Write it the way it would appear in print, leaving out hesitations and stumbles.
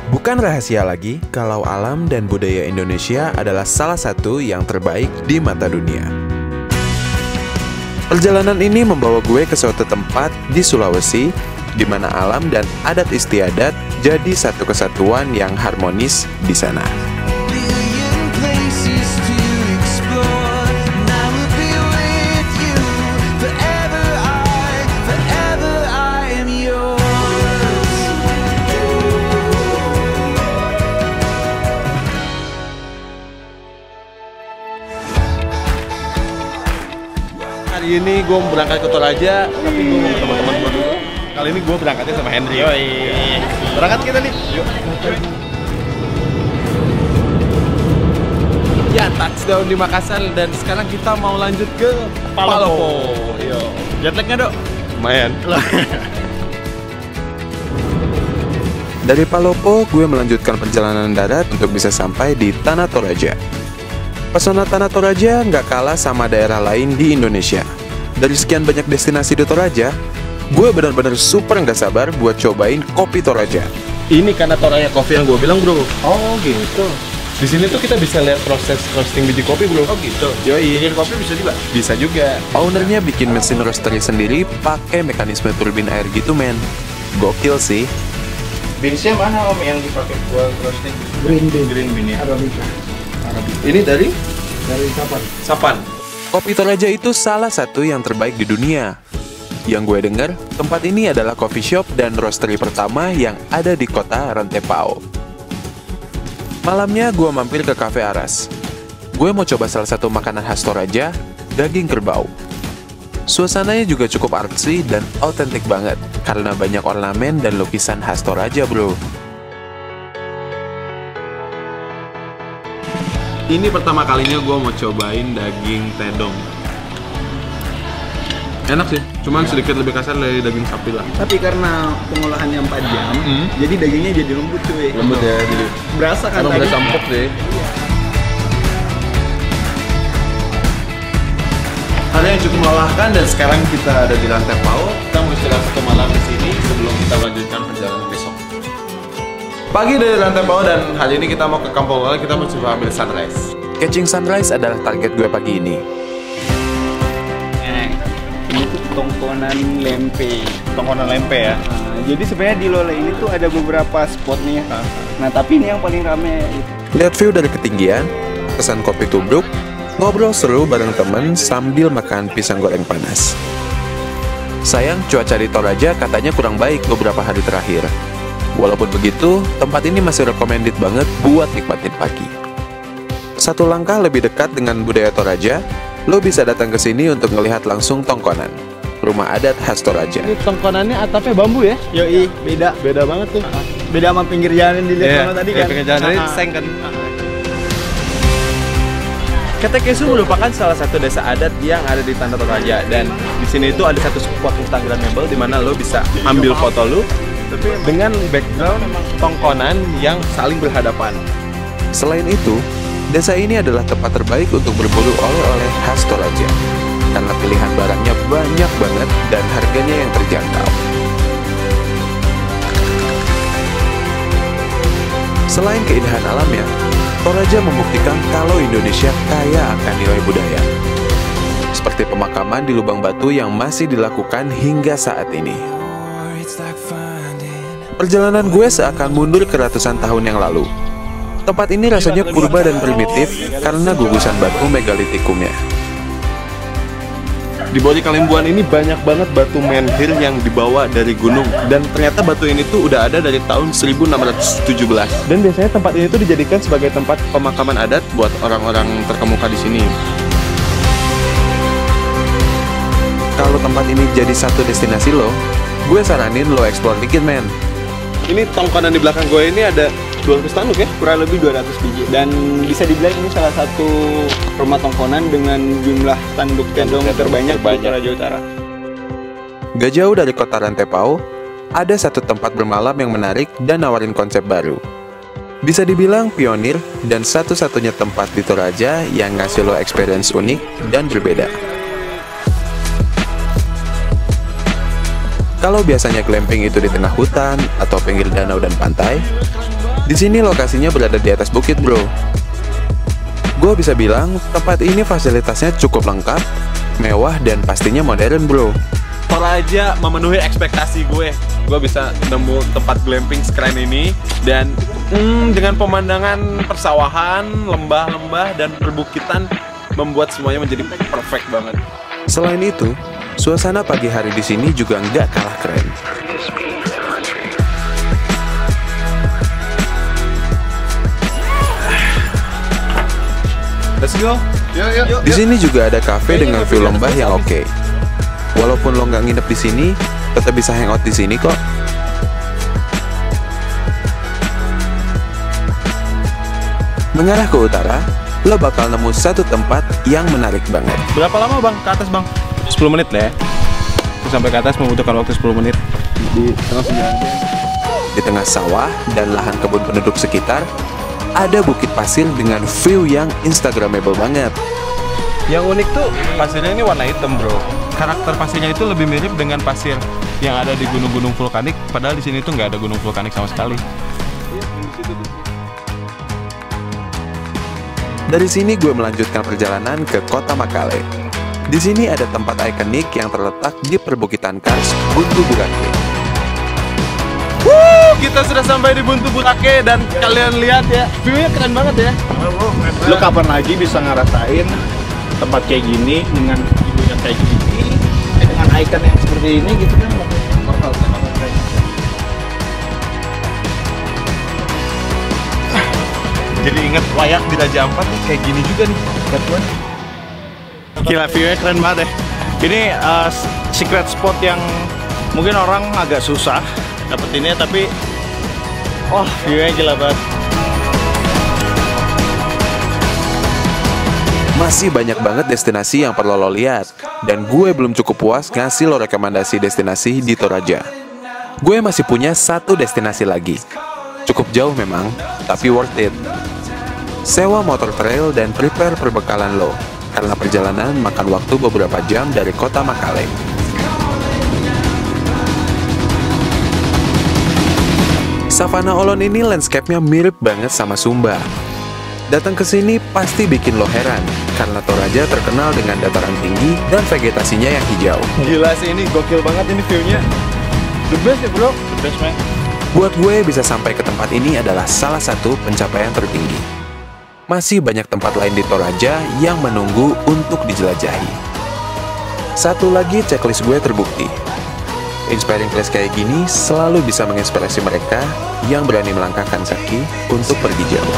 Bukan rahasia lagi kalau alam dan budaya Indonesia adalah salah satu yang terbaik di mata dunia. Perjalanan ini membawa gue ke suatu tempat di Sulawesi, di mana alam dan adat istiadat jadi satu kesatuan yang harmonis di sana. Hari ini gue berangkat ke Toraja, tapi gue mau ketemu teman gue dulu. Kali ini gue berangkatnya sama Henry. Yoi. Berangkat kita nih. Yuk. Ya, touchdown di Makassar dan sekarang kita mau lanjut ke Palopo. Yo. Jet lag-nya, Dok? Lumayan. Dari Palopo, gue melanjutkan perjalanan darat untuk bisa sampai di Tanah Toraja. Pesona Tanah Toraja nggak kalah sama daerah lain di Indonesia. Dari sekian banyak destinasi di Toraja, gue benar-benar super nggak sabar buat cobain kopi Toraja. Ini karena Toraja Coffee yang gue bilang, bro. Oh gitu. Di sini tuh kita bisa lihat proses roasting biji kopi, bro. Oh gitu. Yoi. Bikin kopi bisa juga. Bisa juga. Ownernya bikin mesin roastery sendiri pakai mekanisme turbin air gitu, men. Gokil sih. Beansnya mana om yang dipakai buat roasting? Green bean, Green bean ya. Arabica. Ini dari Sapan. Sapan. Kopi Toraja itu salah satu yang terbaik di dunia. Yang gue dengar, tempat ini adalah coffee shop dan roastery pertama yang ada di kota Rantepao. Malamnya gue mampir ke Cafe Aras. Gue mau coba salah satu makanan khas Toraja, daging kerbau. Suasananya juga cukup artsy dan autentik banget, karena banyak ornamen dan lukisan khas Toraja, bro. Ini pertama kalinya gue mau cobain daging tedong. Enak sih, cuman sedikit lebih kasar dari daging sapi lah. Tapi karena pengolahannya 4 jam, jadi dagingnya jadi lembut cuy. Lembut ya, jadi Berasa kan karena tadi? udah empuk deh. Hari yang cukup melelahkan dan sekarang kita ada di Rantepao. Kita mau istirahat 1 malam di sini sebelum kita lanjutkan perjalanan besok. Pagi dari Rantepao dan hari ini kita mau ke Kampung Lala, kita mau coba ambil sunrise. Catching sunrise adalah target gue pagi ini. Ini tuh tongkonan lempe. Tongkonan lempe ya. Jadi sebenarnya di Lola ini tuh ada beberapa spot nih. Nah tapi ini yang paling rame. Lihat view dari ketinggian, pesan kopi tubruk, ngobrol seru bareng temen sambil makan pisang goreng panas. Sayang, cuaca di Toraja katanya kurang baik beberapa hari terakhir. Walaupun begitu, tempat ini masih recommended banget buat nikmatin pagi. Satu langkah lebih dekat dengan budaya Toraja, lo bisa datang ke sini untuk melihat langsung tongkonan, rumah adat khas Toraja. Ini tongkonannya atapnya bambu ya? Yoi, beda. Beda banget tuh. Beda sama pinggir jalan yang dilihat sama tadi kan. Pinggir jalan tadi seng kan. Ketekesu merupakan salah satu desa adat yang ada di Tanah Toraja, dan di sini itu ada satu spot instagramable di mana lo bisa ambil foto lo dengan background tongkonan yang saling berhadapan. Selain itu, desa ini adalah tempat terbaik untuk berburu oleh-oleh khas Toraja, karena pilihan barangnya banyak banget dan harganya yang terjangkau. Selain keindahan alamnya, Toraja membuktikan kalau Indonesia kaya akan nilai budaya. Seperti pemakaman di lubang batu yang masih dilakukan hingga saat ini. Perjalanan gue seakan mundur ke ratusan tahun yang lalu. Tempat ini rasanya purba dan primitif karena gugusan batu megalitikumnya. Di Bori Kalimbuan ini banyak banget batu menhir yang dibawa dari gunung, dan ternyata batu ini tuh udah ada dari tahun 1617. Dan biasanya tempat ini tuh dijadikan sebagai tempat pemakaman adat buat orang-orang terkemuka di sini. Kalau tempat ini jadi satu destinasi lo, gue saranin lo explore dikit, men. Ini tongkonan di belakang gue ini ada 200 tanduk ya? Kurang lebih 200 biji. Dan bisa dibilang ini salah satu rumah tongkonan dengan jumlah tanduk tendong terbanyak di Toraja Utara. Gak jauh dari kota Rantepao, ada satu tempat bermalam yang menarik dan nawarin konsep baru. Bisa dibilang pionir dan satu-satunya tempat di Toraja yang ngasih lo experience unik dan berbeda. Kalau biasanya glamping itu di tengah hutan atau pinggir danau dan pantai, Di sini lokasinya berada di atas bukit, bro. Gue bisa bilang tempat ini fasilitasnya cukup lengkap, mewah, dan pastinya modern, bro. Toraja memenuhi ekspektasi gue. Gue bisa nemu tempat glamping sekeren ini dan dengan pemandangan persawahan, lembah-lembah, dan perbukitan membuat semuanya menjadi perfect banget. Selain itu, suasana pagi hari di sini juga nggak kalah keren. Let's go. Yuk. Di sini juga ada cafe dengan view lembah yang oke. Walaupun lo nggak nginep di sini, tetap bisa hangout di sini kok. Mengarah ke utara, lo bakal nemu satu tempat yang menarik banget. Berapa lama bang ke atas bang? 10 menit lah ya. Terus sampai ke atas membutuhkan waktu 10 menit. Di tengah sawah dan lahan kebun penduduk sekitar, ada bukit pasir dengan view yang instagramable banget. Yang unik tuh pasirnya ini warna hitam bro. Karakter pasirnya itu lebih mirip dengan pasir yang ada di gunung-gunung vulkanik. Padahal di sini tuh nggak ada gunung vulkanik sama sekali. Dari sini gue melanjutkan perjalanan ke kota Makale. Di sini ada tempat ikonik yang terletak di perbukitan kars Buntu Burake. Kita sudah sampai di Buntu Burake dan kalian lihat ya, view-nya keren banget ya. Lu kapan lagi bisa ngerasain tempat kayak gini dengan view yang kayak gini, dengan icon yang seperti ini gitu kan? Jadi ingat wayak di Raja Ampat nih, kayak gini juga nih. Gila, view-nya keren banget ya. Ini secret spot yang mungkin orang agak susah dapetinnya, tapi view-nya gila banget. Masih banyak banget destinasi yang perlu lo lihat, dan gue belum cukup puas ngasih lo rekomendasi destinasi di Toraja. Gue masih punya satu destinasi lagi. Cukup jauh memang, tapi worth it. Sewa motor trail dan prepare perbekalan lo, karena perjalanan makan waktu beberapa jam dari kota Makale. Savana Olon ini landscape-nya mirip banget sama Sumba. Datang ke sini pasti bikin lo heran, karena Toraja terkenal dengan dataran tinggi dan vegetasinya yang hijau. Gila sih, ini gokil banget ini view-nya. The best ya bro, the best man. Buat gue bisa sampai ke tempat ini adalah salah satu pencapaian tertinggi. Masih banyak tempat lain di Toraja yang menunggu untuk dijelajahi. Satu lagi checklist gue terbukti. Inspiring place kayak gini selalu bisa menginspirasi mereka yang berani melangkahkan kaki untuk pergi jauh.